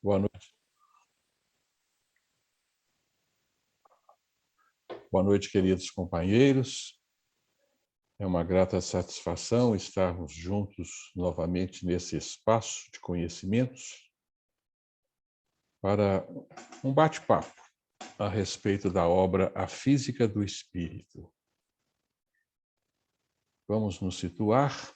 Boa noite. Boa noite, queridos companheiros. É uma grata satisfação estarmos juntos novamente nesse espaço de conhecimentos para um bate-papo a respeito da obra A Física do Espírito. Vamos nos situar.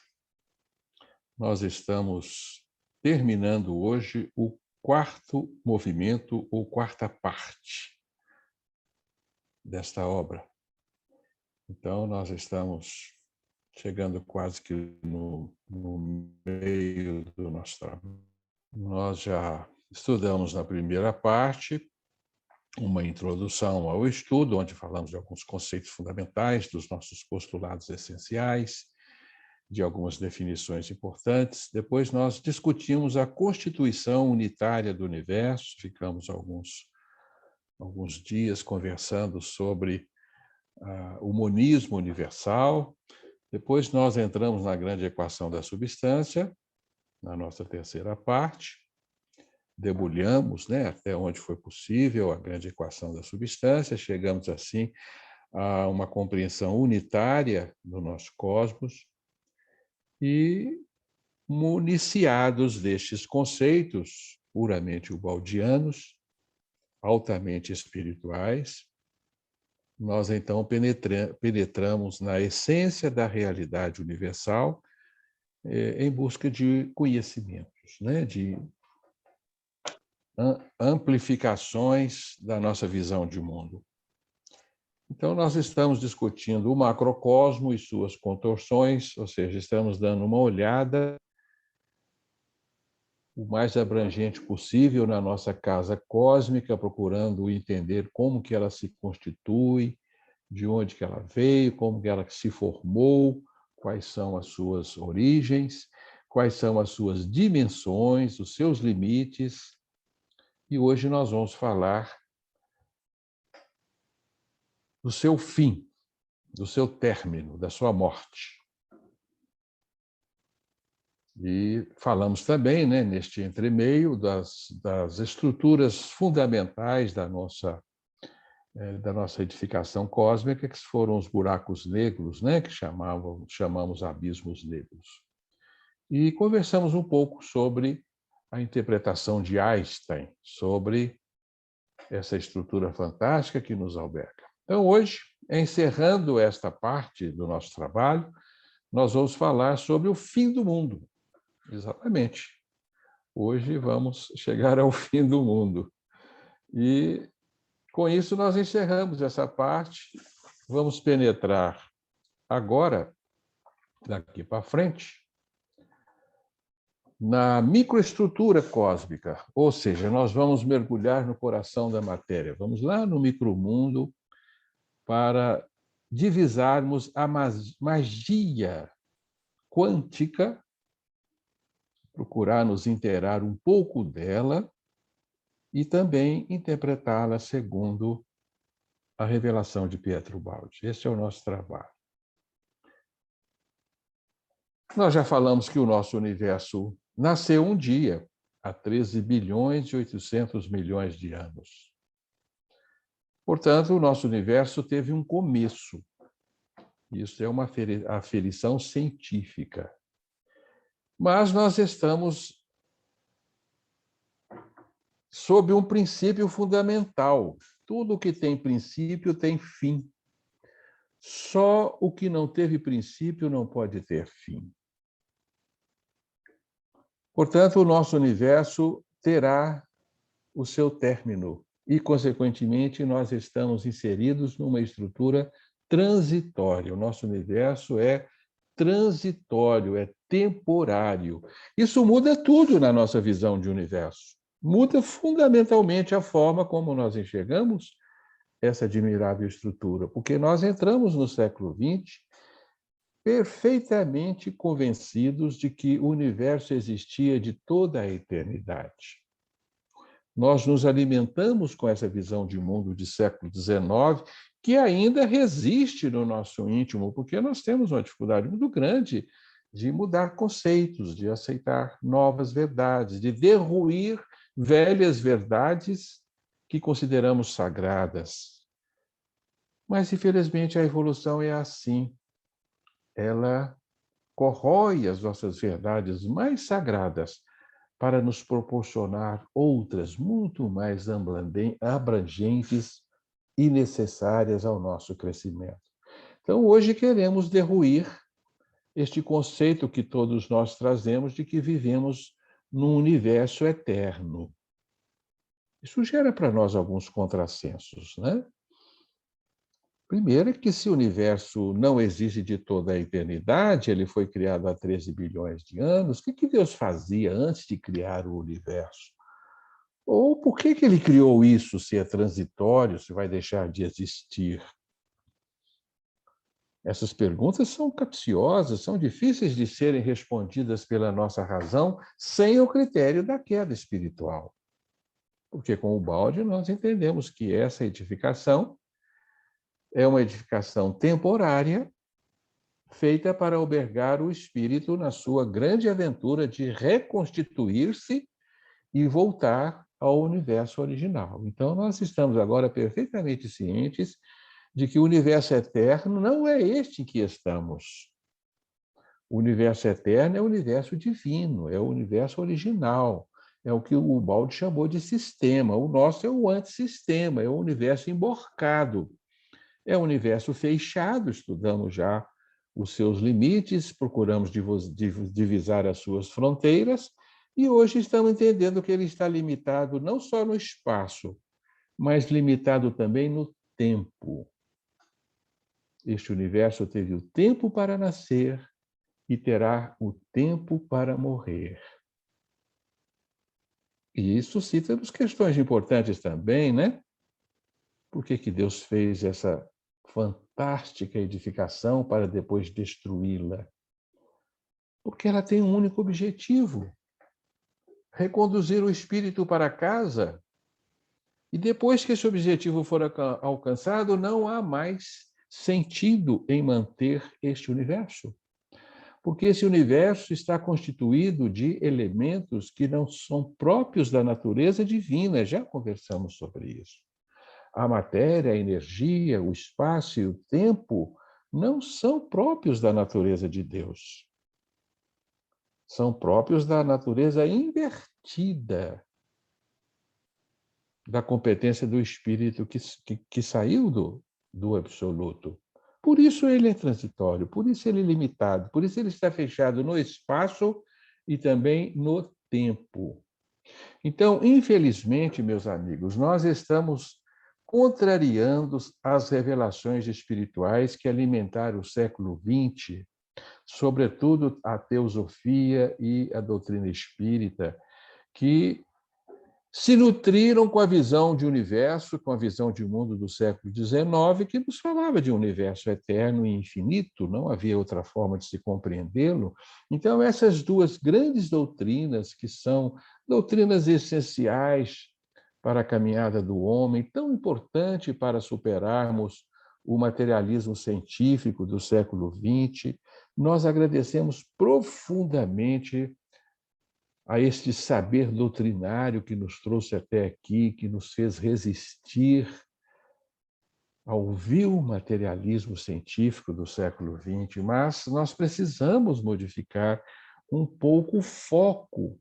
Nós estamos terminando hoje o quarto movimento ou quarta parte desta obra. Então, nós estamos chegando quase que no meio do nosso trabalho. Nós já estudamos na primeira parte uma introdução ao estudo, onde falamos de alguns conceitos fundamentais, dos nossos postulados essenciais, de algumas definições importantes. Depois nós discutimos a constituição unitária do universo, ficamos alguns dias conversando sobre o monismo universal. Depois nós entramos na grande equação da substância, na nossa terceira parte, debulhamos, até onde foi possível a grande equação da substância, chegamos assim a uma compreensão unitária do nosso cosmos e, municiados destes conceitos puramente ubaldianos, altamente espirituais, nós então penetramos na essência da realidade universal em busca de conhecimentos, de amplificações da nossa visão de mundo. Então, nós estamos discutindo o macrocosmo e suas contorções, ou seja, estamos dando uma olhada o mais abrangente possível na nossa casa cósmica, procurando entender como que ela se constitui, de onde que ela veio, como que ela se formou, quais são as suas origens, quais são as suas dimensões, os seus limites. E hoje nós vamos falar do seu fim, do seu término, da sua morte. E falamos também, neste entremeio, das estruturas fundamentais da nossa edificação cósmica, que foram os buracos negros, que chamamos abismos negros. E conversamos um pouco sobre a interpretação de Einstein, sobre essa estrutura fantástica que nos alberga. Então, hoje, encerrando esta parte do nosso trabalho, nós vamos falar sobre o fim do mundo. Exatamente. Hoje vamos chegar ao fim do mundo. E, com isso, nós encerramos essa parte. Vamos penetrar agora, daqui para frente, na microestrutura cósmica, ou seja, nós vamos mergulhar no coração da matéria. Vamos lá no micromundo para divisarmos a magia quântica, procurar nos inteirar um pouco dela e também interpretá-la segundo a revelação de Pietro Baldi. Esse é o nosso trabalho. Nós já falamos que o nosso universo nasceu um dia, há 13 bilhões e 800 milhões de anos. Portanto, o nosso universo teve um começo. Isso é uma aferição científica. Mas nós estamos sob um princípio fundamental. Tudo que tem princípio tem fim. Só o que não teve princípio não pode ter fim. Portanto, o nosso universo terá o seu término e, consequentemente, nós estamos inseridos numa estrutura transitória. O nosso universo é transitório, é temporário. Isso muda tudo na nossa visão de universo. Muda fundamentalmente a forma como nós enxergamos essa admirável estrutura, porque nós entramos no século XX perfeitamente convencidos de que o universo existia de toda a eternidade. Nós nos alimentamos com essa visão de mundo de século XIX, que ainda resiste no nosso íntimo, porque nós temos uma dificuldade muito grande de mudar conceitos, de aceitar novas verdades, de derruir velhas verdades que consideramos sagradas. Mas, infelizmente, a evolução é assim. Ela corrói as nossas verdades mais sagradas para nos proporcionar outras muito mais abrangentes e necessárias ao nosso crescimento. Então, hoje queremos derruir este conceito que todos nós trazemos de que vivemos num universo eterno. Isso gera para nós alguns contrassensos, né? Primeiro é que se o universo não existe de toda a eternidade, ele foi criado há 13 bilhões de anos, o que Deus fazia antes de criar o universo? Ou por que ele criou isso, se é transitório, se vai deixar de existir? Essas perguntas são capciosas, são difíceis de serem respondidas pela nossa razão sem o critério da queda espiritual. Porque com o balde nós entendemos que essa edificação é uma edificação temporária feita para albergar o espírito na sua grande aventura de reconstituir-se e voltar ao universo original. Então, nós estamos agora perfeitamente cientes de que o universo eterno não é este em que estamos. O universo eterno é o universo divino, é o universo original, é o que o Baldi chamou de sistema. O nosso é o antissistema, é o universo emborcado. É um universo fechado, estudamos já os seus limites, procuramos divisar as suas fronteiras, e hoje estamos entendendo que ele está limitado não só no espaço, mas limitado também no tempo. Este universo teve o tempo para nascer e terá o tempo para morrer. E isso suscita-nos questões importantes também, né? Por que Deus fez essa fantástica edificação para depois destruí-la? Porque ela tem um único objetivo: reconduzir o espírito para casa. E depois que esse objetivo for alcançado, não há mais sentido em manter este universo. Porque esse universo está constituído de elementos que não são próprios da natureza divina, já conversamos sobre isso. A matéria, a energia, o espaço e o tempo não são próprios da natureza de Deus. São próprios da natureza invertida da competência do espírito que saiu do absoluto. Por isso ele é transitório, por isso ele é limitado, por isso ele está fechado no espaço e também no tempo. Então, infelizmente, meus amigos, nós estamos contrariando as revelações espirituais que alimentaram o século XX, sobretudo a teosofia e a doutrina espírita, que se nutriram com a visão de universo, com a visão de mundo do século XIX, que nos falava de um universo eterno e infinito, não havia outra forma de se compreendê-lo. Então, essas duas grandes doutrinas, que são doutrinas essenciais para a caminhada do homem, tão importante para superarmos o materialismo científico do século XX, nós agradecemos profundamente a este saber doutrinário que nos trouxe até aqui, que nos fez resistir ao vil materialismo científico do século XX, mas nós precisamos modificar um pouco o foco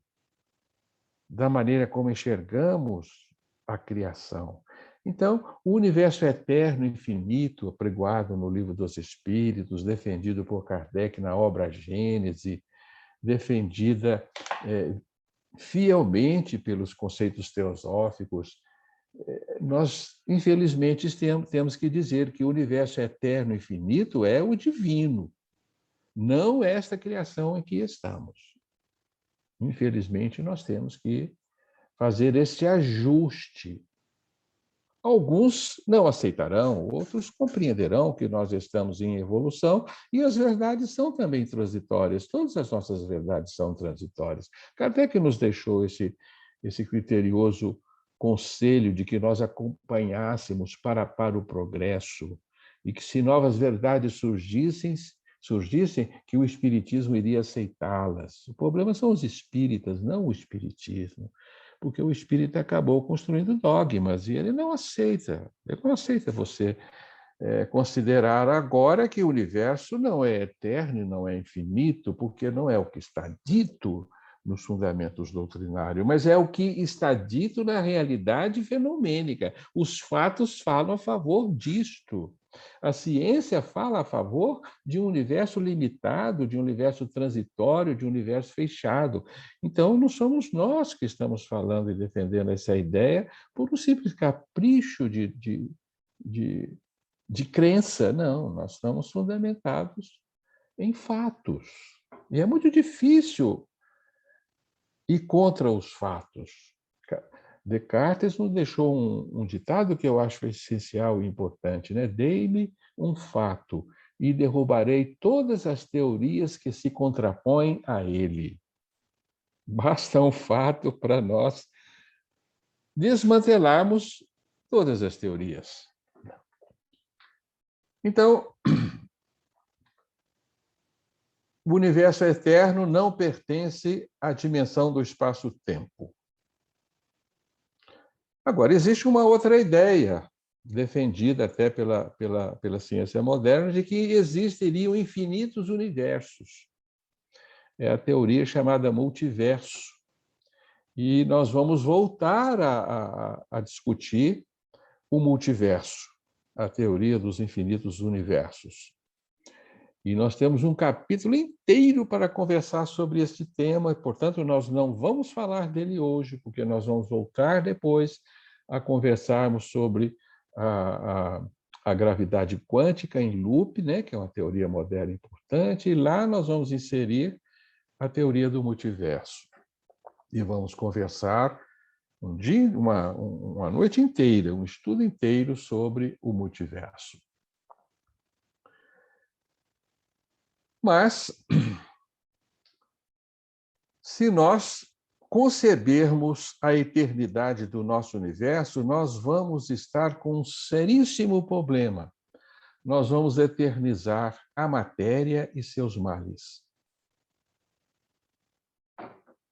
da maneira como enxergamos a criação. Então, o universo eterno, infinito, apregoado no Livro dos Espíritos, defendido por Kardec na obra Gênese, defendida fielmente pelos conceitos teosóficos, nós, infelizmente, temos que dizer que o universo eterno e infinito é o divino, não esta criação em que estamos. Infelizmente, nós temos que fazer este ajuste. Alguns não aceitarão, outros compreenderão que nós estamos em evolução e as verdades são também transitórias. Todas as nossas verdades são transitórias. Kardec nos deixou esse criterioso conselho de que nós acompanhássemos para o progresso e que se novas verdades surgissem, que o espiritismo iria aceitá-las. O problema são os espíritas, não o espiritismo. porque o espírito acabou construindo dogmas e ele não aceita. Ele não aceita você considerar agora que o universo não é eterno, não é infinito, porque não é o que está dito nos fundamentos doutrinários, mas é o que está dito na realidade fenomênica. Os fatos falam a favor disto. A ciência fala a favor de um universo limitado, de um universo transitório, de um universo fechado. Então, não somos nós que estamos falando e defendendo essa ideia por um simples capricho de crença. Não, nós estamos fundamentados em fatos. E é muito difícil ir contra os fatos. Descartes nos deixou um ditado que eu acho essencial e importante, né? Dei-me um fato e derrubarei todas as teorias que se contrapõem a ele. Basta um fato para nós desmantelarmos todas as teorias. Então, o universo eterno não pertence à dimensão do espaço-tempo. Agora, existe uma outra ideia, defendida até pela ciência moderna, de que existiriam infinitos universos. É a teoria chamada multiverso. E nós vamos voltar a discutir o multiverso, a teoria dos infinitos universos. E nós temos um capítulo inteiro para conversar sobre este tema, e, portanto, nós não vamos falar dele hoje, porque nós vamos voltar depois a conversarmos sobre a gravidade quântica em loop, né, que é uma teoria moderna importante, e lá nós vamos inserir a teoria do multiverso. E vamos conversar uma noite inteira, um estudo inteiro sobre o multiverso. Mas, se nós concebermos a eternidade do nosso universo, nós vamos estar com um seríssimo problema. Nós vamos eternizar a matéria e seus males.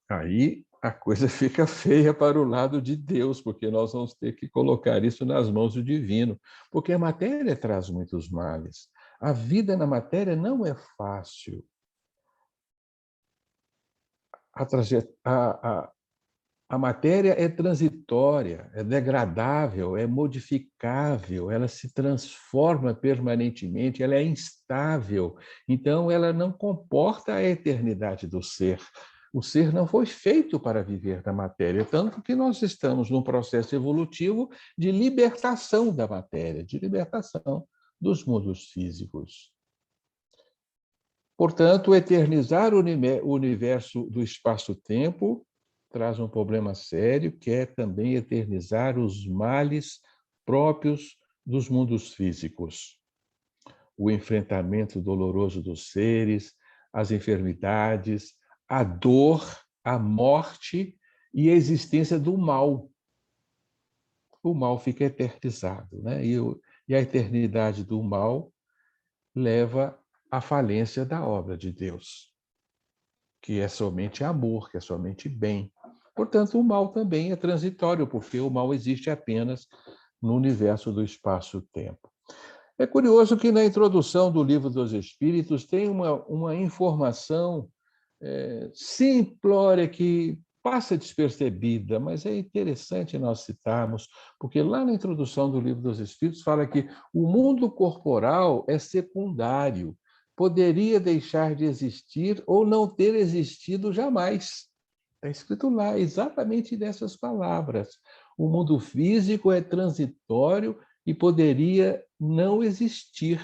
Aí a coisa fica feia para o lado de Deus, porque nós vamos ter que colocar isso nas mãos do divino, porque a matéria traz muitos males. A vida na matéria não é fácil. A matéria é transitória, é degradável, é modificável, ela se transforma permanentemente, ela é instável. Então, ela não comporta a eternidade do ser. O ser não foi feito para viver na matéria, tanto que nós estamos num processo evolutivo de libertação da matéria, de libertação dos mundos físicos. Portanto, eternizar o universo do espaço-tempo traz um problema sério, que é também eternizar os males próprios dos mundos físicos. O enfrentamento doloroso dos seres, as enfermidades, a dor, a morte e a existência do mal. O mal fica eternizado, né? E a eternidade do mal leva à falência da obra de Deus, que é somente amor, que é somente bem. Portanto, o mal também é transitório, porque o mal existe apenas no universo do espaço-tempo. É curioso que na introdução do Livro dos Espíritos tem uma informação simplória que passa despercebida, mas é interessante nós citarmos, porque lá na introdução do Livro dos Espíritos fala que o mundo corporal é secundário, poderia deixar de existir ou não ter existido jamais. Está escrito lá, exatamente nessas palavras. O mundo físico é transitório e poderia não existir.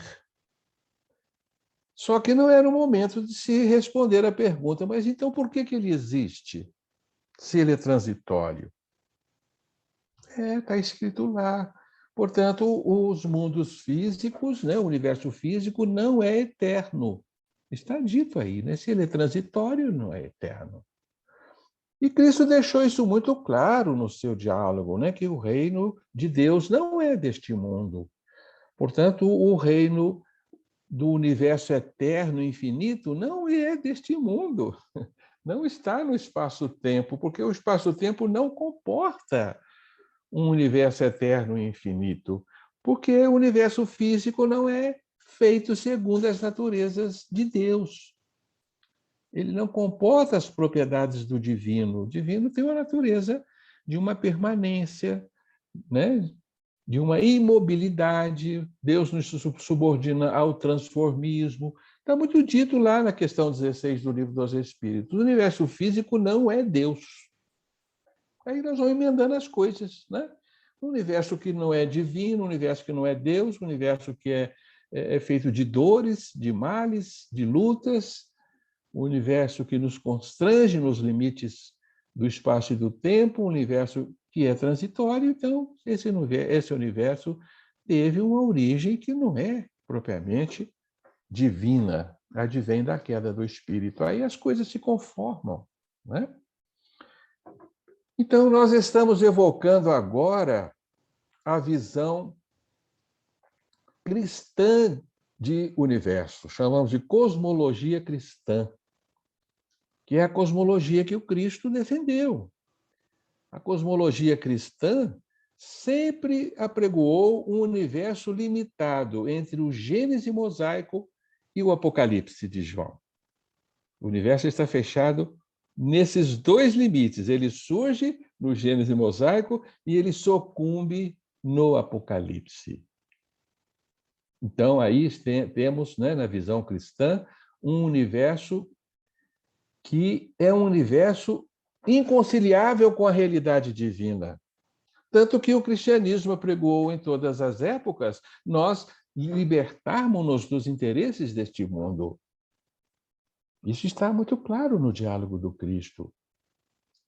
Só que não era o momento de se responder à pergunta, mas então por que ele existe, se ele é transitório? Está escrito lá. Portanto, os mundos físicos, né, o universo físico não é eterno. Está dito aí, né? Se ele é transitório, não é eterno. E Cristo deixou isso muito claro no seu diálogo, né? Que o reino de Deus não é deste mundo. Portanto, o reino do universo eterno, infinito, não é deste mundo. não está no espaço-tempo, porque o espaço-tempo não comporta um universo eterno e infinito, porque o universo físico não é feito segundo as naturezas de Deus. Ele não comporta as propriedades do divino. O divino tem uma natureza de uma permanência, né? De uma imobilidade. Deus nos subordina ao transformismo. Está muito dito lá na questão 16 do Livro dos Espíritos. O universo físico não é Deus. Aí nós vamos emendando as coisas, né? Um universo que não é divino, um universo que não é Deus, um universo que é feito de dores, de males, de lutas, um universo que nos constrange nos limites do espaço e do tempo, um universo que é transitório. Então, esse universo teve uma origem que não é propriamente divina, advém da queda do espírito. Aí as coisas se conformam, né? Então, nós estamos evocando agora a visão cristã de universo, chamamos de cosmologia cristã, que é a cosmologia que o Cristo defendeu. A cosmologia cristã sempre apregoou um universo limitado entre o Gênese mosaico e o Apocalipse de João. O universo está fechado nesses dois limites. Ele surge no Gênese mosaico e ele sucumbe no Apocalipse. Então, aí temos, né, na visão cristã, um universo que é um universo inconciliável com a realidade divina. Tanto que o cristianismo apregoou em todas as épocas nós libertarmos-nos dos interesses deste mundo. Isso está muito claro no diálogo do Cristo.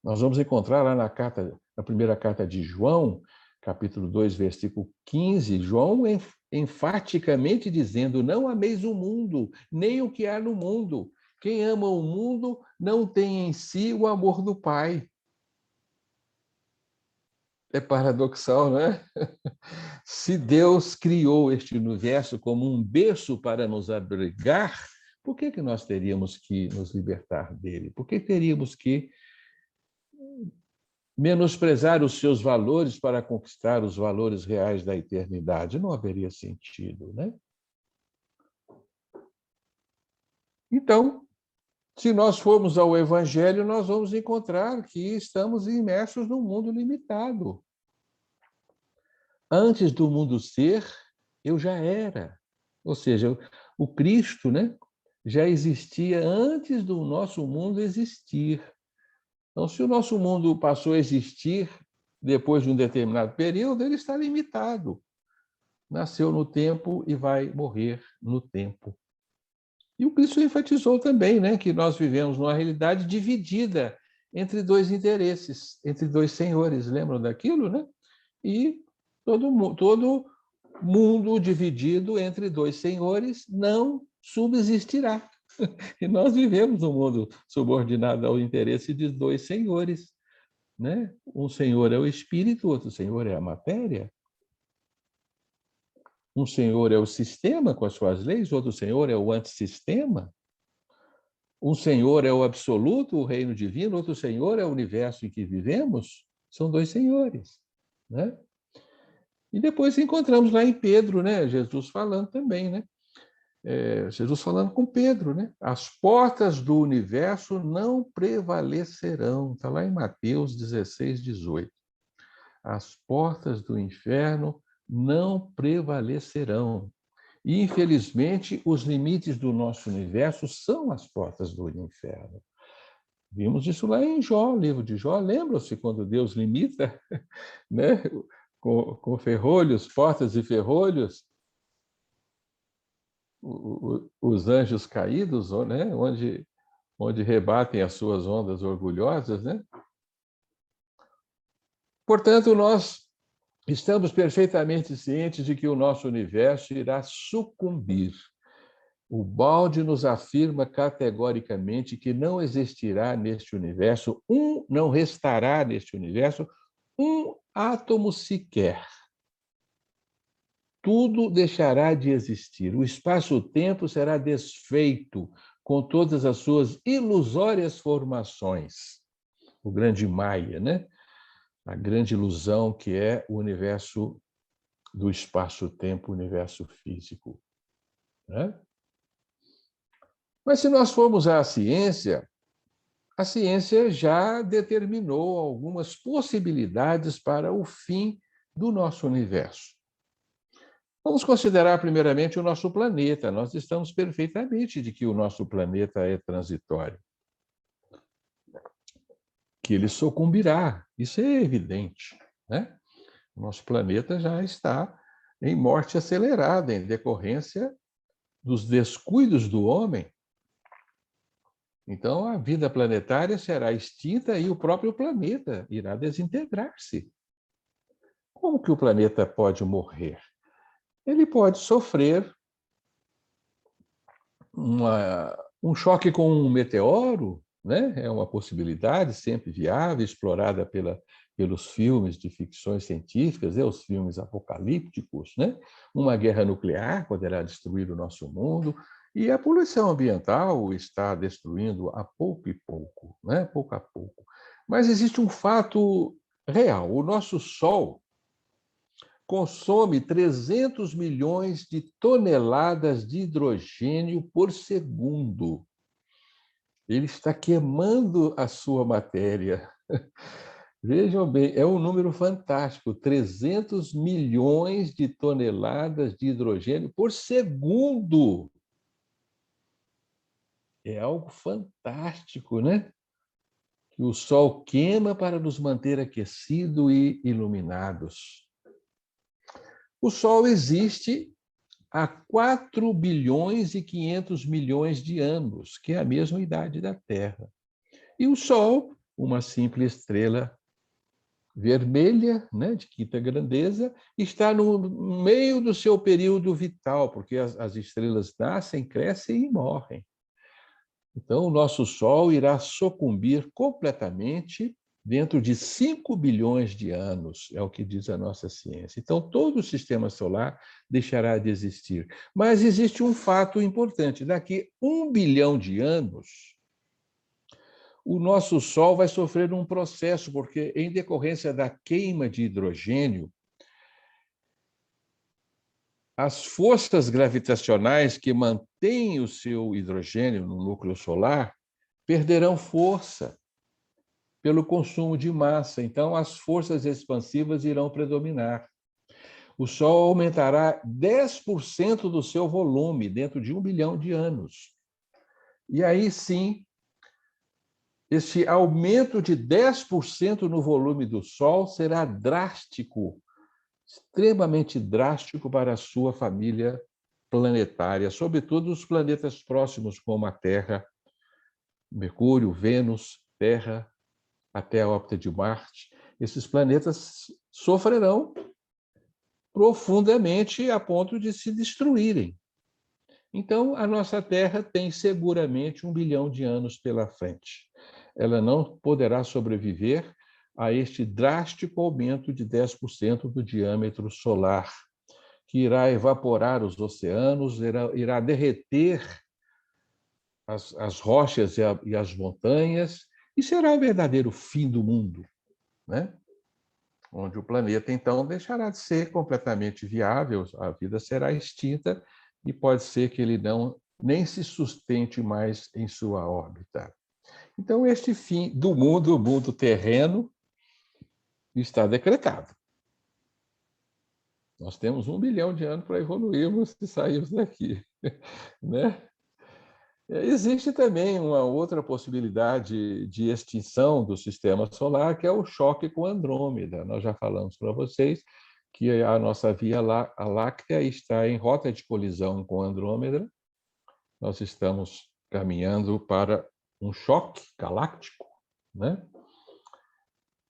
Nós vamos encontrar lá na primeira carta de João, capítulo 2, versículo 15, João enfaticamente dizendo: não ameis o mundo, nem o que há no mundo. Quem ama o mundo não tem em si o amor do Pai. É paradoxal, não é? Se Deus criou este universo como um berço para nos abrigar, por que nós teríamos que nos libertar dele? Por que teríamos que menosprezar os seus valores para conquistar os valores reais da eternidade? Não haveria sentido, né? Então, se nós formos ao Evangelho, nós vamos encontrar que estamos imersos num mundo limitado. Antes do mundo ser, eu já era. Ou seja, o Cristo, né, já existia antes do nosso mundo existir. Então, se o nosso mundo passou a existir depois de um determinado período, ele está limitado. Nasceu no tempo e vai morrer no tempo. E o Cristo enfatizou também, né, que nós vivemos numa realidade dividida entre dois interesses, entre dois senhores. Lembram daquilo, né? E todo mundo dividido entre dois senhores não subsistirá. E nós vivemos um mundo subordinado ao interesse de dois senhores, né? Um senhor é o espírito, outro senhor é a matéria. Um senhor é o sistema com as suas leis, outro senhor é o antissistema. Um senhor é o absoluto, o reino divino, outro senhor é o universo em que vivemos. São dois senhores, né? E depois encontramos lá em Pedro, né? Jesus falando também, né? Jesus falando com Pedro, né? As portas do universo não prevalecerão. Está lá em Mateus 16, 18. As portas do inferno não prevalecerão. E, infelizmente, os limites do nosso universo são as portas do inferno. Vimos isso lá em Jó, livro de Jó. Lembram-se quando Deus limita, né? Com ferrolhos, portas e ferrolhos, os anjos caídos, né? onde rebatem as suas ondas orgulhosas, né? Portanto, nós estamos perfeitamente cientes de que o nosso universo irá sucumbir. O balde nos afirma categoricamente que não existirá neste universo, não restará neste universo um átomo sequer. Tudo deixará de existir. O espaço-tempo será desfeito com todas as suas ilusórias formações. O grande Maia, né? A grande ilusão que é o universo do espaço-tempo, o universo físico, né? Mas se nós formos à ciência, a ciência já determinou algumas possibilidades para o fim do nosso universo. Vamos considerar primeiramente o nosso planeta. Nós estamos perfeitamente de que o nosso planeta é transitório, que ele sucumbirá. Isso é evidente, né? O nosso planeta já está em morte acelerada em decorrência dos descuidos do homem. Então, a vida planetária será extinta e o próprio planeta irá desintegrar-se. Como que o planeta pode morrer? Ele pode sofrer um choque com um meteoro, né? É uma possibilidade sempre viável, explorada pelos filmes de ficções científicas, os filmes apocalípticos, né? Uma guerra nuclear poderá destruir o nosso mundo, e a poluição ambiental está destruindo a pouco e pouco, né? Pouco a pouco. Mas existe um fato real: o nosso Sol consome 300 milhões de toneladas de hidrogênio por segundo. Ele está queimando a sua matéria. Vejam bem, é um número fantástico, 300 milhões de toneladas de hidrogênio por segundo. É algo fantástico, né? Que o Sol queima para nos manter aquecidos e iluminados. O Sol existe há 4 bilhões e 500 milhões de anos, que é a mesma idade da Terra. E o Sol, uma simples estrela vermelha, né, de quinta grandeza, está no meio do seu período vital, porque as estrelas nascem, crescem e morrem. Então, o nosso Sol irá sucumbir completamente dentro de 5 bilhões de anos, é o que diz a nossa ciência. Então, todo o sistema solar deixará de existir. Mas existe um fato importante: daqui 1 bilhão de anos, o nosso Sol vai sofrer um processo, porque, em decorrência da queima de hidrogênio, as forças gravitacionais que mantêm o seu hidrogênio no núcleo solar perderão força pelo consumo de massa. Então, as forças expansivas irão predominar. O Sol aumentará 10% do seu volume dentro de 1 bilhão de anos. E aí sim, esse aumento de 10% no volume do Sol será drástico, extremamente drástico para a sua família planetária, sobretudo os planetas próximos, como a Terra, Mercúrio, Vênus, Terra, até a órbita de Marte. Esses planetas sofrerão profundamente a ponto de se destruírem. Então, a nossa Terra tem seguramente 1 bilhão de anos pela frente. Ela não poderá sobreviver a este drástico aumento de 10% do diâmetro solar, que irá evaporar os oceanos, irá derreter as rochas e as montanhas, e será o verdadeiro fim do mundo, né? Onde o planeta, então, deixará de ser completamente viável, a vida será extinta e pode ser que ele não nem se sustente mais em sua órbita. Então, este fim do mundo, o mundo terreno, está decretado. Nós temos 1 bilhão de anos para evoluirmos e sairmos daqui, né? Existe também uma outra possibilidade de extinção do sistema solar, que é o choque com Andrômeda. Nós já falamos para vocês que a nossa Via Láctea está em rota de colisão com Andrômeda. Nós estamos caminhando para um choque galáctico, né?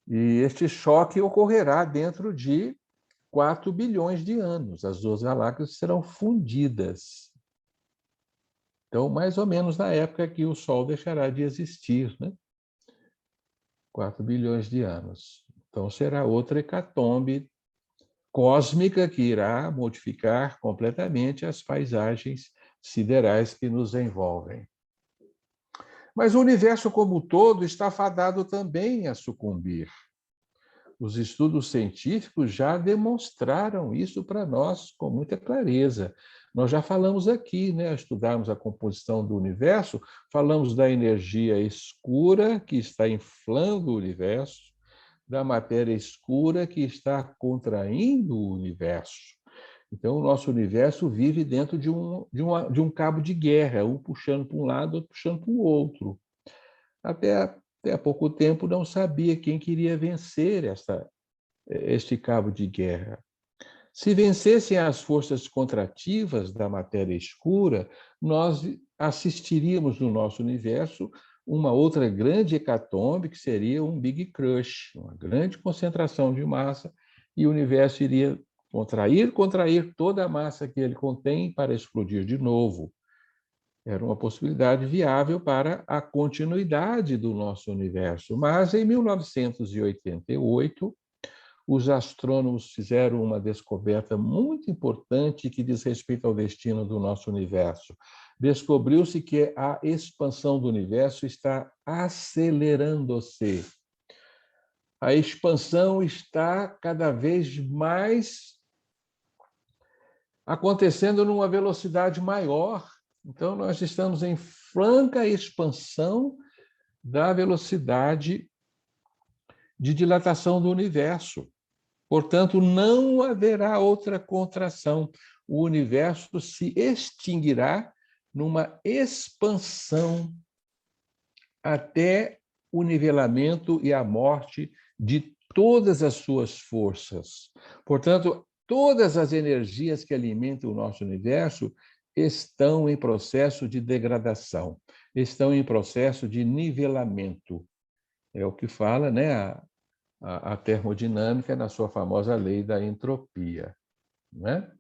E este choque ocorrerá dentro de 4 bilhões de anos. As duas galáxias serão fundidas. Então, mais ou menos na época que o Sol deixará de existir, né? 4 bilhões de anos. Então, será outra hecatombe cósmica que irá modificar completamente as paisagens siderais que nos envolvem. Mas o universo como um todo está fadado também a sucumbir. Os estudos científicos já demonstraram isso para nós com muita clareza. Nós já falamos aqui, né, ao estudarmos a composição do universo, falamos da energia escura que está inflando o universo, da matéria escura que está contraindo o universo. Então, o nosso universo vive dentro de um cabo de guerra, um puxando para um lado, outro puxando para o outro. Até há pouco tempo não sabia quem queria vencer este cabo de guerra. Se vencessem as forças contrativas da matéria escura, nós assistiríamos no nosso universo uma outra grande hecatombe, que seria um Big Crush, uma grande concentração de massa, e o universo iria contrair toda a massa que ele contém para explodir de novo. Era uma possibilidade viável para a continuidade do nosso universo. Mas, em 1988, os astrônomos fizeram uma descoberta muito importante que diz respeito ao destino do nosso universo. Descobriu-se que a expansão do universo está acelerando-se. A expansão está cada vez mais acontecendo numa velocidade maior. Então, nós estamos em franca expansão da velocidade de dilatação do universo. Portanto, não haverá outra contração. O universo se extinguirá numa expansão até o nivelamento e a morte de todas as suas forças. Portanto, todas as energias que alimentam o nosso universo estão em processo de degradação, estão em processo de nivelamento. É o que fala, né, a termodinâmica na sua famosa lei da entropia, né?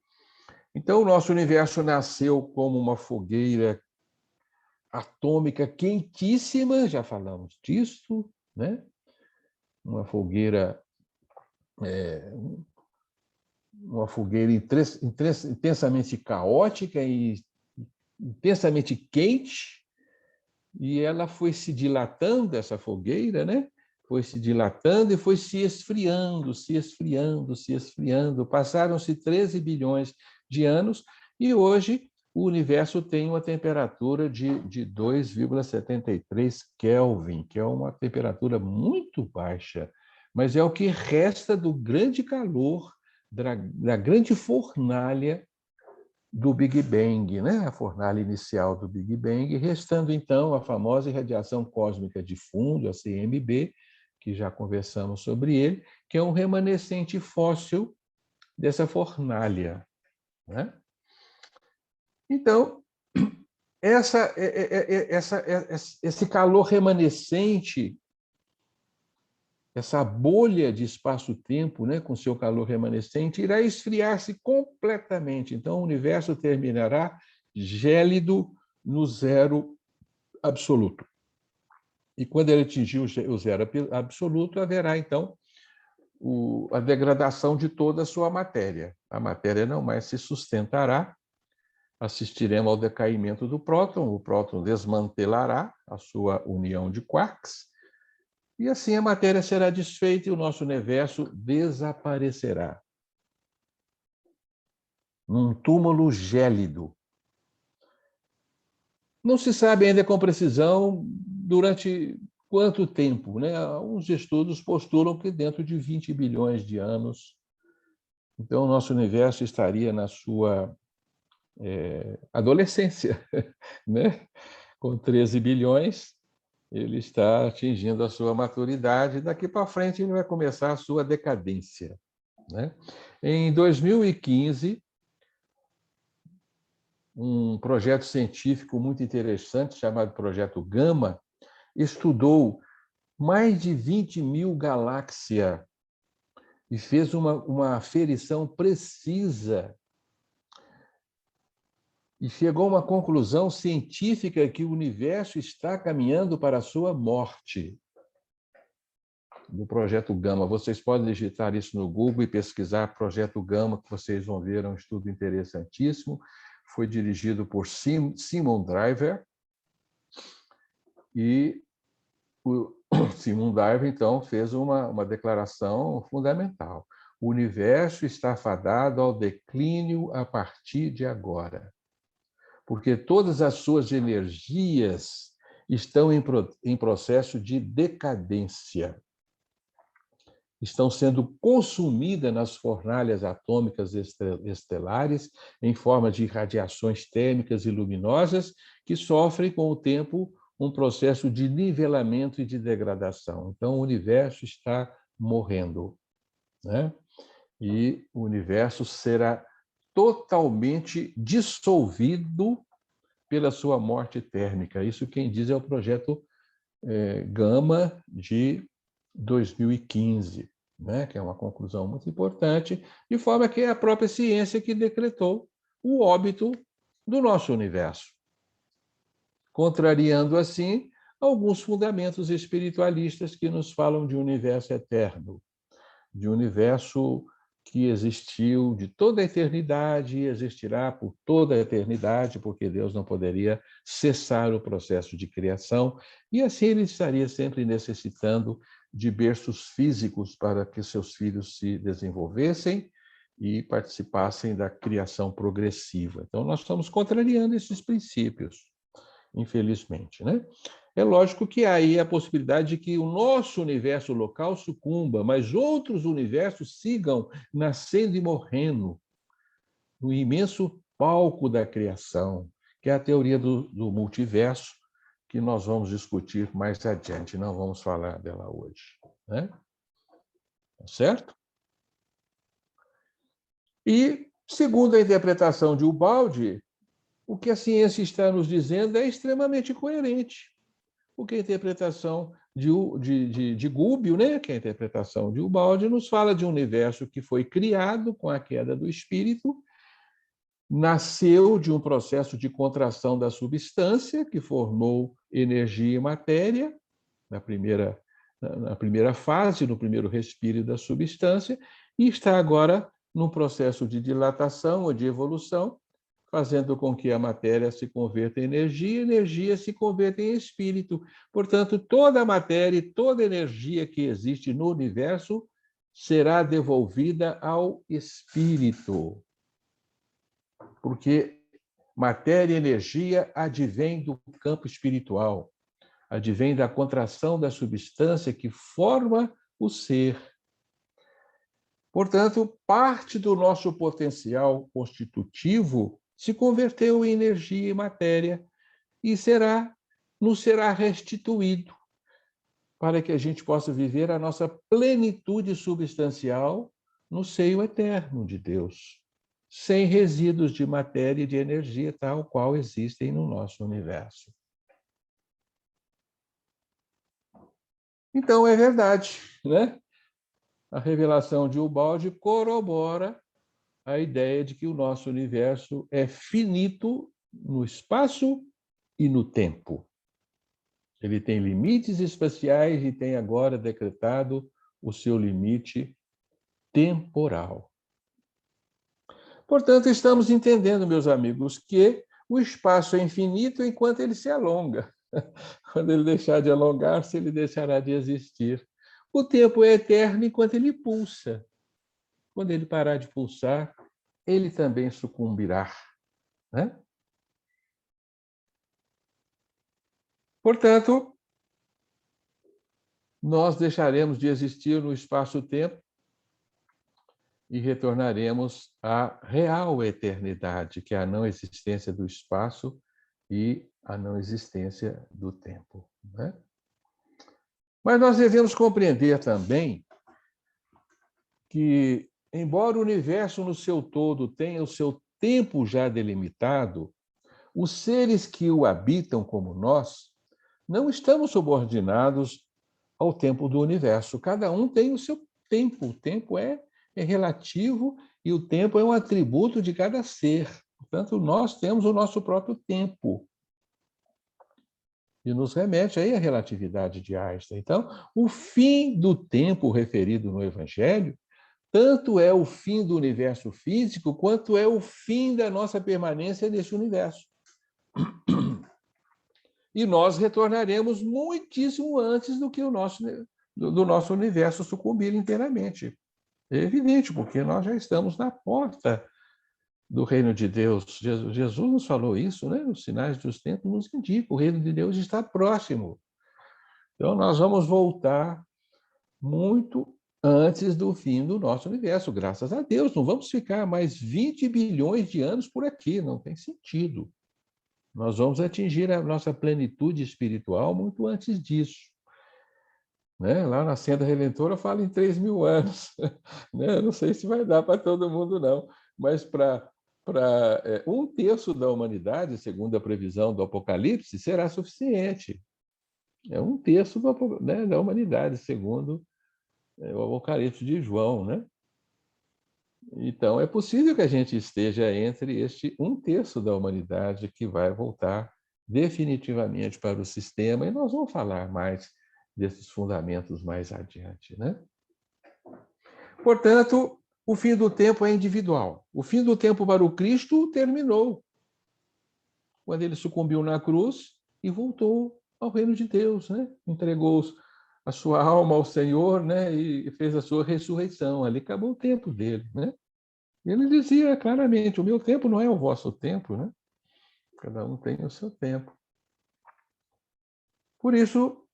Então, o nosso universo nasceu como uma fogueira atômica quentíssima, já falamos disso, né? Uma fogueira intensamente caótica e intensamente quente, e ela foi se dilatando, essa fogueira, né? Foi se dilatando e foi se esfriando, se esfriando, se esfriando. Passaram-se 13 bilhões de anos e hoje o universo tem uma temperatura de 2,73 Kelvin, que é uma temperatura muito baixa, mas é o que resta do grande calor, da grande fornalha do Big Bang, né? A fornalha inicial do Big Bang, restando então a famosa radiação cósmica de fundo, a CMB, que já conversamos sobre ele, que é um remanescente fóssil dessa fornalha, né? Então, esse calor remanescente, essa bolha de espaço-tempo, né, com seu calor remanescente, irá esfriar-se completamente. Então, o universo terminará gélido no zero absoluto. E quando ele atingir o zero absoluto, haverá, então, a degradação de toda a sua matéria. A matéria não mais se sustentará, assistiremos ao decaimento do próton, o próton desmantelará a sua união de quarks, e assim a matéria será desfeita e o nosso universo desaparecerá num túmulo gélido. Não se sabe ainda com precisão durante quanto tempo, né? Alguns estudos postulam que dentro de 20 bilhões de anos, então o nosso universo estaria na sua adolescência, né? Com 13 bilhões, ele está atingindo a sua maturidade, daqui para frente ele vai começar a sua decadência, né? Em 2015, um projeto científico muito interessante, chamado Projeto Gama, estudou mais de 20 mil galáxias e fez uma aferição precisa e chegou a uma conclusão científica que o universo está caminhando para a sua morte. Do Projeto Gama. Vocês podem digitar isso no Google e pesquisar Projeto Gama, que vocês vão ver, é um estudo interessantíssimo. Foi dirigido por Simon Driver. E o Simon Darwin, então, fez uma declaração fundamental. O universo está fadado ao declínio a partir de agora, porque todas as suas energias estão em processo de decadência, estão sendo consumidas nas fornalhas atômicas estelares em forma de radiações térmicas e luminosas que sofrem com o tempo um processo de nivelamento e de degradação. Então, o universo está morrendo, né? E o universo será totalmente dissolvido pela sua morte térmica. Isso quem diz é o projeto Gama de 2015, né? Que é uma conclusão muito importante, de forma que é a própria ciência que decretou o óbito do nosso universo, contrariando, assim, alguns fundamentos espiritualistas que nos falam de um universo eterno, de um universo que existiu de toda a eternidade e existirá por toda a eternidade, porque Deus não poderia cessar o processo de criação, e assim ele estaria sempre necessitando de berços físicos para que seus filhos se desenvolvessem e participassem da criação progressiva. Então, nós estamos contrariando esses princípios, infelizmente, né? É lógico que há aí a possibilidade de que o nosso universo local sucumba, mas outros universos sigam nascendo e morrendo no imenso palco da criação, que é a teoria do multiverso, que nós vamos discutir mais adiante, não vamos falar dela hoje, né? Tá certo? E, segundo a interpretação de Ubaldi, o que a ciência está nos dizendo é extremamente coerente. Porque a interpretação de Gubbio, né, que é a interpretação de Ubaldi, nos fala de um universo que foi criado com a queda do espírito, nasceu de um processo de contração da substância, que formou energia e matéria, na primeira fase, no primeiro respiro da substância, e está agora num processo de dilatação ou de evolução, fazendo com que a matéria se converta em energia, e a energia se converta em espírito. Portanto, toda a matéria e toda a energia que existe no universo será devolvida ao espírito. Porque matéria e energia advém do campo espiritual, advém da contração da substância que forma o ser. Portanto, parte do nosso potencial constitutivo se converteu em energia e matéria e nos será restituído para que a gente possa viver a nossa plenitude substancial no seio eterno de Deus, sem resíduos de matéria e de energia tal qual existem no nosso universo. Então, é verdade, né? A revelação de Ubaldi corrobora a ideia de que o nosso universo é finito no espaço e no tempo. Ele tem limites espaciais e tem agora decretado o seu limite temporal. Portanto, estamos entendendo, meus amigos, que o espaço é infinito enquanto ele se alonga. Quando ele deixar de alongar-se, ele deixará de existir. O tempo é eterno enquanto ele pulsa. Quando ele parar de pulsar, ele também sucumbirá, né? Portanto, nós deixaremos de existir no espaço-tempo e retornaremos à real eternidade, que é a não existência do espaço e a não existência do tempo, né? Mas nós devemos compreender também que, embora o universo no seu todo tenha o seu tempo já delimitado, os seres que o habitam, como nós, não estamos subordinados ao tempo do universo. Cada um tem o seu tempo. O tempo é relativo e o tempo é um atributo de cada ser. Portanto, nós temos o nosso próprio tempo. E nos remete aí à relatividade de Einstein. Então, o fim do tempo referido no Evangelho tanto é o fim do universo físico, quanto é o fim da nossa permanência neste universo. e nós retornaremos muitíssimo antes do que do nosso universo sucumbir inteiramente. É evidente, porque nós já estamos na porta do reino de Deus. Jesus nos falou isso, né? Os sinais dos tempos nos indicam, o reino de Deus está próximo. Então, nós vamos voltar muito antes do fim do nosso universo, graças a Deus. Não vamos ficar mais 20 bilhões de anos por aqui, não tem sentido. Nós vamos atingir a nossa plenitude espiritual muito antes disso. Né? Lá na Senda Redentora fala em 3.000 anos. Né? Não sei se vai dar para todo mundo, não, mas para 1/3 da humanidade, segundo a previsão do Apocalipse, será suficiente. É 1/3 né, da humanidade, segundo o Apocalipse de João. Né? Então, é possível que a gente esteja entre este 1/3 da humanidade que vai voltar definitivamente para o sistema, e nós vamos falar mais desses fundamentos mais adiante. Né? Portanto, o fim do tempo é individual. O fim do tempo para o Cristo terminou quando ele sucumbiu na cruz e voltou ao reino de Deus, né? Entregou a sua alma ao Senhor, né? E fez a sua ressurreição. Ali acabou o tempo dele, né? Ele dizia claramente: o meu tempo não é o vosso tempo, né? Cada um tem o seu tempo. Por isso,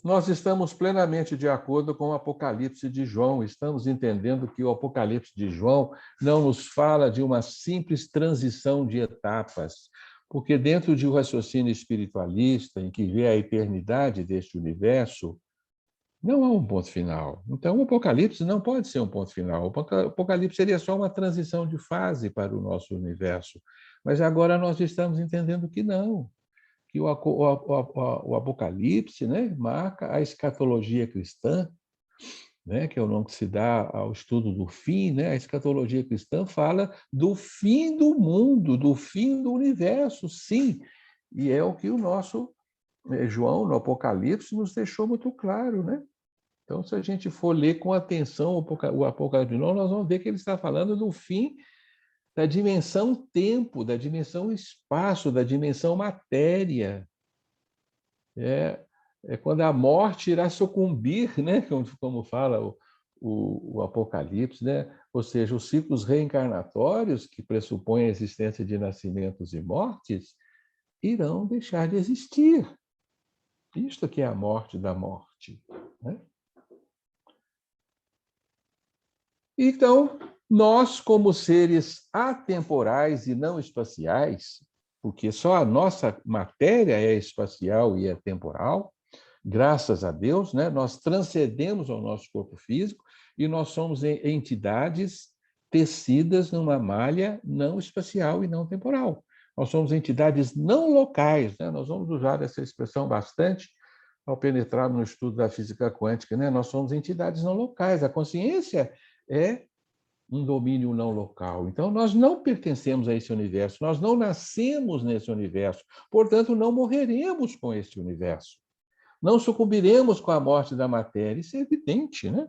nós estamos plenamente de acordo com o Apocalipse de João. Estamos entendendo que o Apocalipse de João não nos fala de uma simples transição de etapas, porque dentro de um raciocínio espiritualista, em que vê a eternidade deste universo, não há um ponto final. Então, o Apocalipse não pode ser um ponto final. O Apocalipse seria só uma transição de fase para o nosso universo. Mas agora nós estamos entendendo que não, que o Apocalipse, né, marca a escatologia cristã, né, que é o nome que se dá ao estudo do fim. Né? A escatologia cristã fala do fim do mundo, do fim do universo, sim. E é o que o nosso João, no Apocalipse, nos deixou muito claro. Né? Então, se a gente for ler com atenção o Apocalipse, nós vamos ver que ele está falando do fim da dimensão tempo, da dimensão espaço, da dimensão matéria. É quando a morte irá sucumbir, né? Como fala o Apocalipse, né? Ou seja, os ciclos reencarnatórios, que pressupõem a existência de nascimentos e mortes, irão deixar de existir. Isto que é a morte da morte. Né? Então, nós, como seres atemporais e não espaciais, porque só a nossa matéria é espacial e é temporal, graças a Deus, né, nós transcendemos ao nosso corpo físico e nós somos entidades tecidas numa malha não espacial e não temporal. Nós somos entidades não locais, né? Nós vamos usar essa expressão bastante ao penetrar no estudo da física quântica. Né? Nós somos entidades não locais. A consciência é um domínio não local. Então, nós não pertencemos a esse universo, nós não nascemos nesse universo, portanto, não morreremos com esse universo. Não sucumbiremos com a morte da matéria. Isso é evidente, né?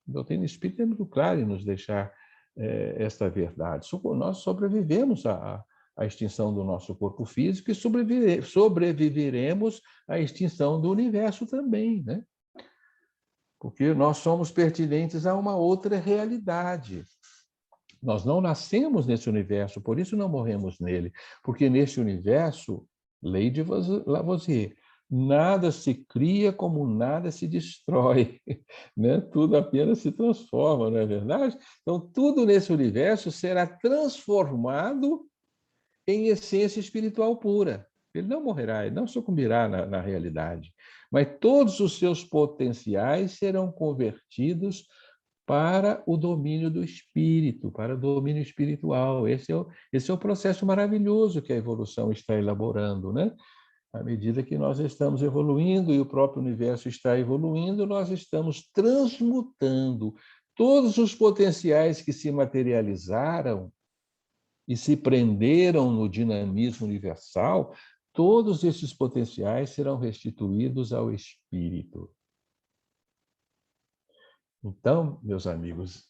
A doutrina espírita é muito clara em nos deixar esta verdade. Nós sobrevivemos à extinção do nosso corpo físico e sobreviveremos à extinção do universo também, né? Porque nós somos pertinentes a uma outra realidade. Nós não nascemos nesse universo, por isso não morremos nele. Porque nesse universo, lei de Lavoisier, nada se cria como nada se destrói. Né? Tudo apenas se transforma, não é verdade? Então, tudo nesse universo será transformado em essência espiritual pura. Ele não morrerá, ele não sucumbirá na realidade. Mas todos os seus potenciais serão convertidos para o domínio do espírito, para o domínio espiritual. Esse é o processo maravilhoso que a evolução está elaborando, né? À medida que nós estamos evoluindo e o próprio universo está evoluindo, nós estamos transmutando todos os potenciais que se materializaram e se prenderam no dinamismo universal. Todos esses potenciais serão restituídos ao espírito. Então, meus amigos,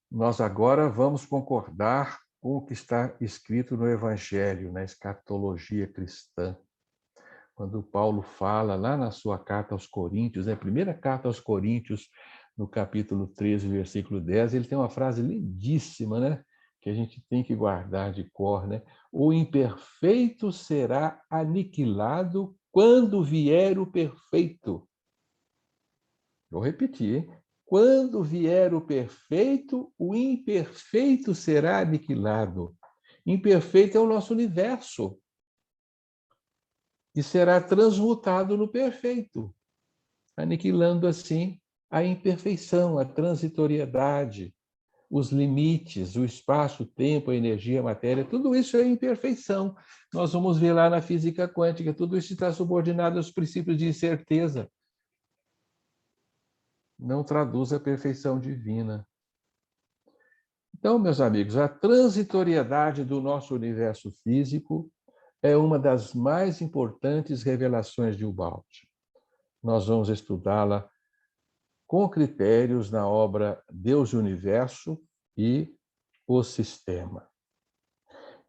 nós agora vamos concordar com o que está escrito no Evangelho, na escatologia cristã. quando Paulo fala lá na sua carta aos Coríntios, a primeira carta aos Coríntios, no capítulo 13, versículo 10, ele tem uma frase lindíssima, né? Que a gente tem que guardar de cor, né? O imperfeito será aniquilado quando vier o perfeito. Vou repetir, hein? Quando vier o perfeito, o imperfeito será aniquilado. Imperfeito é o nosso universo. E será transmutado no perfeito, aniquilando assim a imperfeição, a transitoriedade, os limites, o espaço, o tempo, a energia, a matéria, tudo isso é imperfeição. Nós vamos ver lá na física quântica, tudo isso está subordinado aos princípios de incerteza. Não traduz a perfeição divina. Então, meus amigos, a transitoriedade do nosso universo físico é uma das mais importantes revelações de Ubaldi. Nós vamos estudá-la com critérios na obra Deus e o Universo e o Sistema.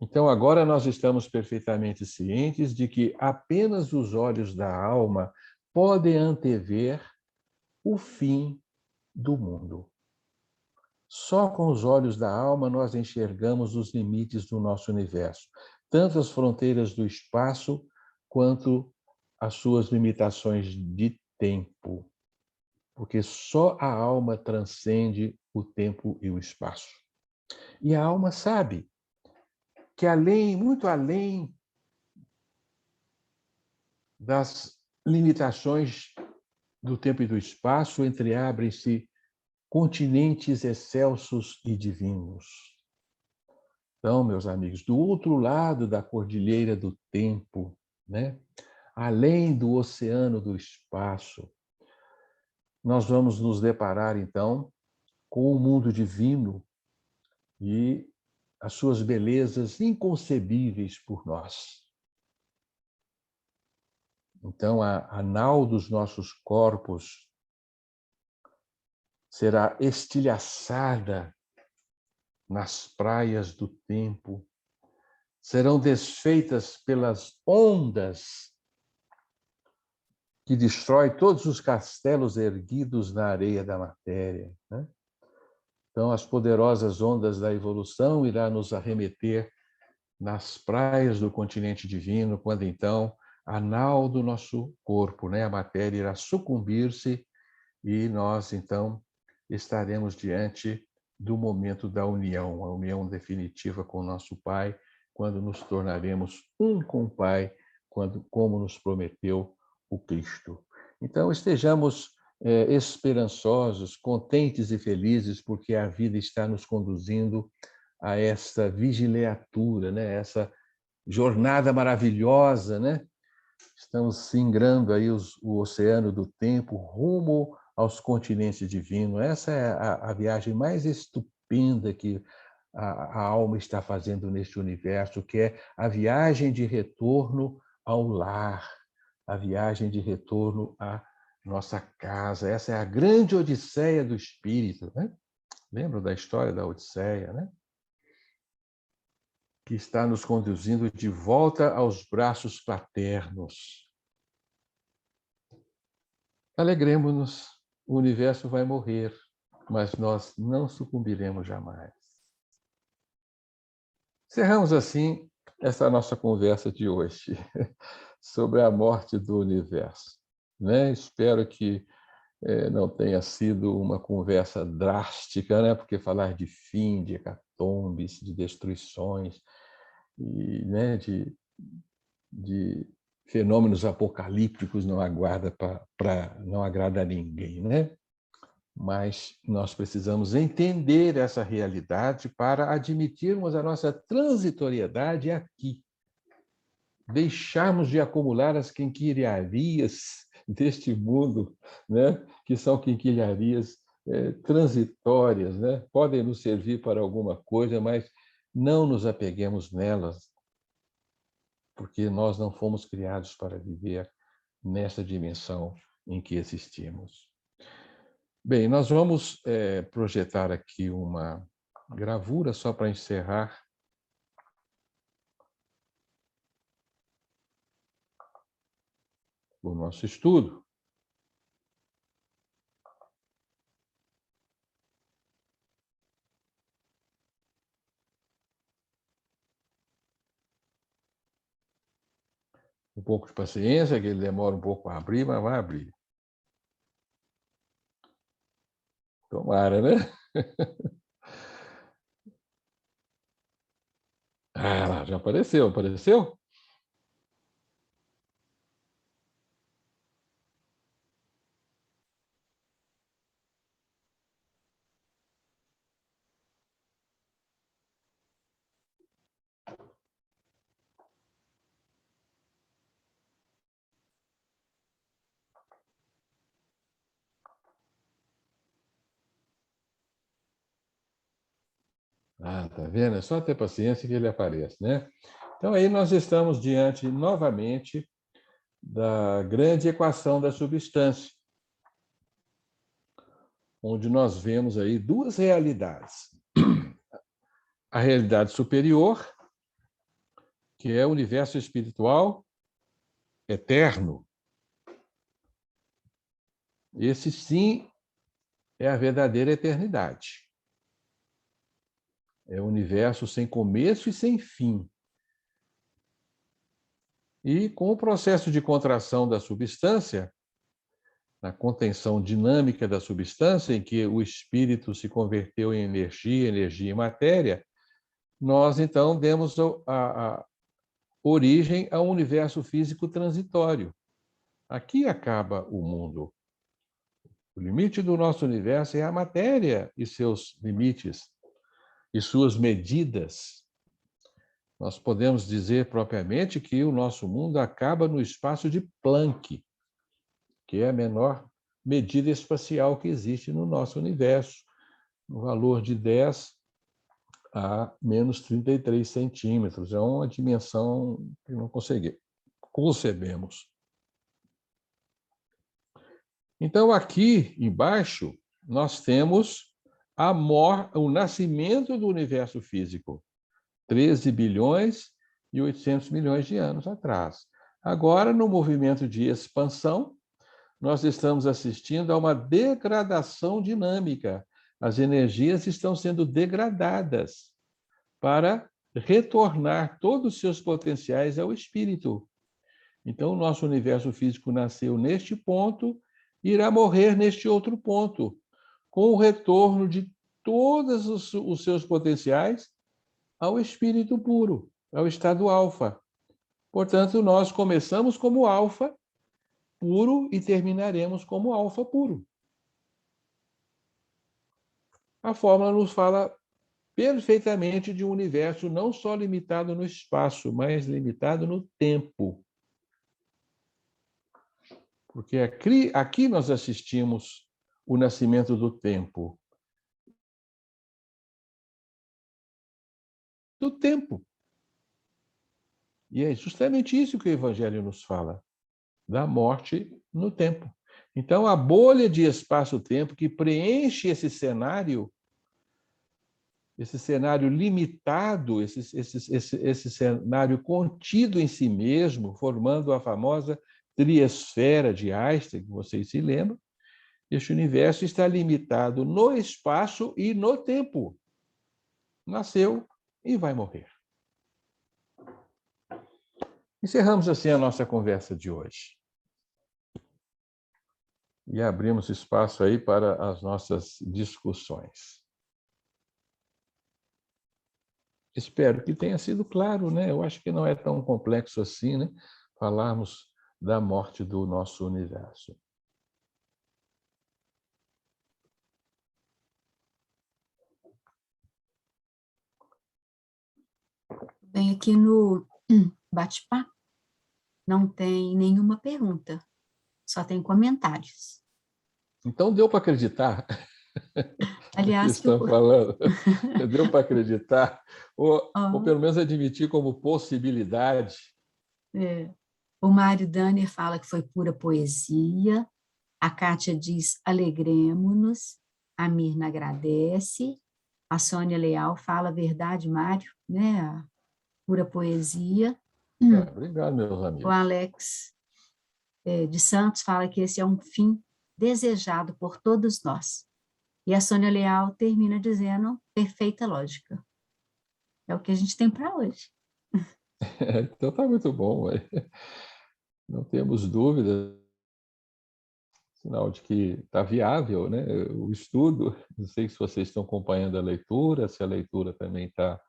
Então, agora nós estamos perfeitamente cientes de que apenas os olhos da alma podem antever o fim do mundo. Só com os olhos da alma nós enxergamos os limites do nosso universo, tanto as fronteiras do espaço quanto as suas limitações de tempo. Porque só a alma transcende o tempo e o espaço. E a alma sabe que muito além das limitações do tempo e do espaço, entreabrem-se continentes excelsos e divinos. Então, meus amigos, do outro lado da cordilheira do tempo, né? Além do oceano do espaço, nós vamos nos deparar, então, com o mundo divino e as suas belezas inconcebíveis por nós. Então, a nau dos nossos corpos será estilhaçada nas praias do tempo, serão desfeitas pelas ondas que destrói todos os castelos erguidos na areia da matéria, né? Então, as poderosas ondas da evolução irão nos arremeter nas praias do continente divino, quando então a nau do nosso corpo, né, a matéria, irá sucumbir-se e nós então estaremos diante do momento da união, a união definitiva com o nosso Pai, quando nos tornaremos um com o Pai, como nos prometeu o Cristo. Então, estejamos esperançosos, contentes e felizes, porque a vida está nos conduzindo a essa vigileatura, né? Essa jornada maravilhosa, né? Estamos singrando aí o oceano do tempo rumo aos continentes divinos. Essa é a viagem mais estupenda que a alma está fazendo neste universo, que é a viagem de retorno ao lar, a viagem de retorno à nossa casa. Essa é a grande odisseia do espírito, né? Lembra da história da Odisseia, né? Que está nos conduzindo de volta aos braços paternos. Alegremos-nos, o universo vai morrer, mas nós não sucumbiremos jamais. Encerramos assim essa nossa conversa de hoje sobre a morte do universo, né? Espero que não tenha sido uma conversa drástica, né? Porque falar de fim, de hecatombes, de destruições, e, né, de fenômenos apocalípticos não agrada a ninguém, né? Mas nós precisamos entender essa realidade para admitirmos a nossa transitoriedade aqui. Deixarmos de acumular as quinquilharias deste mundo, né? Que são quinquilharias transitórias, né? Podem nos servir para alguma coisa, mas não nos apeguemos nelas, porque nós não fomos criados para viver nessa dimensão em que existimos. Bem, nós vamos projetar aqui uma gravura só para encerrar. o nosso estudo. Um pouco de paciência, que ele demora um pouco a abrir, mas vai abrir. Tomara, né? Ah, lá, já apareceu, apareceu? Ah, tá vendo? É só ter paciência que ele aparece, né? Então, aí nós estamos diante, novamente, da grande equação da substância, onde nós vemos aí duas realidades. A realidade superior, que é o universo espiritual eterno. Esse, sim, é a verdadeira eternidade. É o universo sem começo e sem fim. E com o processo de contração da substância, na contenção dinâmica da substância, em que o espírito se converteu em energia, energia em matéria, nós então demos a origem a um universo físico transitório. Aqui acaba o mundo. O limite do nosso universo é a matéria e seus limites e suas medidas. Nós podemos dizer propriamente que o nosso mundo acaba no espaço de Planck, que é a menor medida espacial que existe no nosso universo, no valor de 10 a menos 33 centímetros. É uma dimensão que não concebemos. Então, aqui embaixo, nós temos o nascimento do universo físico, 13 bilhões e 800 milhões de anos atrás. Agora, no movimento de expansão, nós estamos assistindo a uma degradação dinâmica. As energias estão sendo degradadas para retornar todos os seus potenciais ao espírito. Então, o nosso universo físico nasceu neste ponto, irá morrer neste outro ponto, com o retorno de todos os seus potenciais ao espírito puro, ao estado alfa. Portanto, nós começamos como alfa puro e terminaremos como alfa puro. A fórmula nos fala perfeitamente de um universo não só limitado no espaço, mas limitado no tempo. Porque aqui nós assistimos o nascimento do tempo. Do tempo. E é justamente isso que o Evangelho nos fala, da morte no tempo. Então, a bolha de espaço-tempo que preenche esse cenário limitado, esse cenário contido em si mesmo, formando a famosa triesfera de Einstein, que vocês se lembram, este universo está limitado no espaço e no tempo. Nasceu e vai morrer. Encerramos assim a nossa conversa de hoje. E abrimos espaço aí para as nossas discussões. Espero que tenha sido claro, né? Eu acho que não é tão complexo assim, né? Falarmos da morte do nosso universo. Bem, aqui no bate-papo não tem nenhuma pergunta, só tem comentários. Então deu para acreditar no que Aliás, estão falando? Deu para acreditar? Ou pelo menos admitir como possibilidade? O Mário Danner fala que foi pura poesia, a Kátia diz alegremo-nos, a Mirna agradece, a Sônia Leal fala verdade, Mário, né? Pura poesia. Obrigado, meus O amigos. Alex de Santos fala que esse é um fim desejado por todos nós. E a Sônia Leal termina dizendo perfeita lógica. É o que a gente tem para hoje. Então tá muito bom, ué. Não temos dúvida, sinal de que está viável, né, o estudo. Não sei se vocês estão acompanhando a leitura, se a leitura também está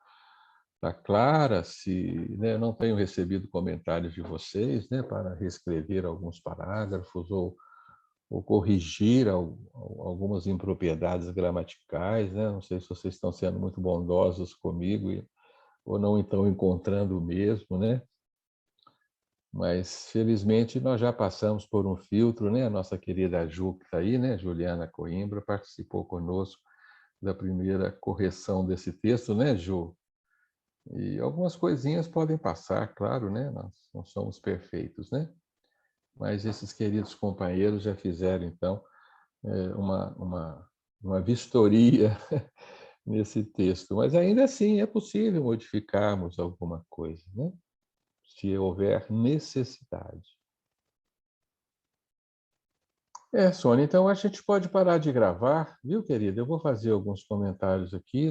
clara, se, né, eu não tenho recebido comentários de vocês, né, para reescrever alguns parágrafos ou corrigir algumas impropriedades gramaticais, né? Não sei se vocês estão sendo muito bondosos comigo ou não estão encontrando o mesmo, né? Mas, felizmente, nós já passamos por um filtro, né? A nossa querida Ju, que está aí, né? Juliana Coimbra, participou conosco da primeira correção desse texto, né, Ju? E algumas coisinhas podem passar, claro, né? Nós não somos perfeitos, né? Mas esses queridos companheiros já fizeram, então, uma vistoria nesse texto. Mas, ainda assim, é possível modificarmos alguma coisa, né? Se houver necessidade. Sônia, então a gente pode parar de gravar, viu, querida? Eu vou fazer alguns comentários aqui, né?